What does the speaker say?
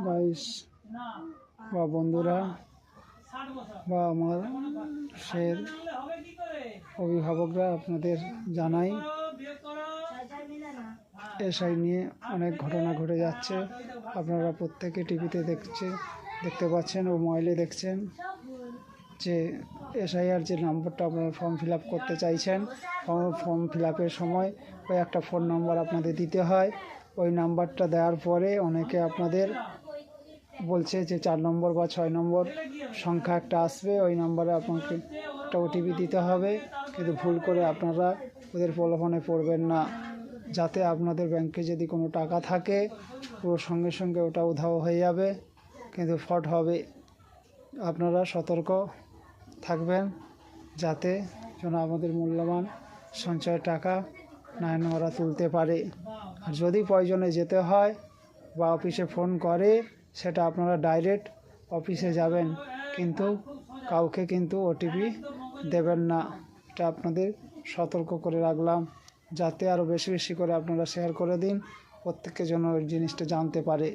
Guys বা বন্ধুরা বা আমার শের অভিভাবকরা, আপনাদের জানাই এসআই নিয়ে অনেক ঘটনা ঘটে যাচ্ছে। আপনারা প্রত্যেকে টিভিতে দেখতে পাচ্ছেন ও মোবাইলে দেখছেন যে এসআইআর যে নম্বরটা আপনারা ফর্ম ফিল আপ করতে চাইছেন, ফর্ম ফিল আপের সময় ওই একটা ফোন নম্বর আপনাদের দিতে হয়। ওই নাম্বারটা দেওয়ার পরে অনেকে আপনাদের বলছে যে 4 নম্বর বা 6 নম্বর সংখ্যা একটা আসবে, ওই নম্বরে আপনাকে একটা ওটিপি দিতে হবে। কিন্তু ভুল করে আপনারা ওদের প্রলোভনে পড়বেন না, যাতে আপনাদের ব্যাংকে যদি কোনো টাকা থাকে পুরো সঙ্গে সঙ্গে ওটা উধাও হয়ে যাবে, কিন্তু ফ্রড হবে। আপনারা সতর্ক থাকবেন যাতে যেন আমাদের মূল্যবান সঞ্চয়ের টাকা না ওরা তুলতে পারে। আর যদি প্রয়োজনে যেতে হয় বা অফিসে ফোন করে, সেটা আপনারা ডাইরেক্ট অফিসে যাবেন, কিন্তু কাউকে কিন্তু ওটিপি দেবেন না। এটা আপনাদের সতর্ক করে রাখলাম, যাতে আরও বেশি বেশি করে আপনারা শেয়ার করে দিন, প্রত্যেকের জন্য ওই জিনিসটা জানতে পারে।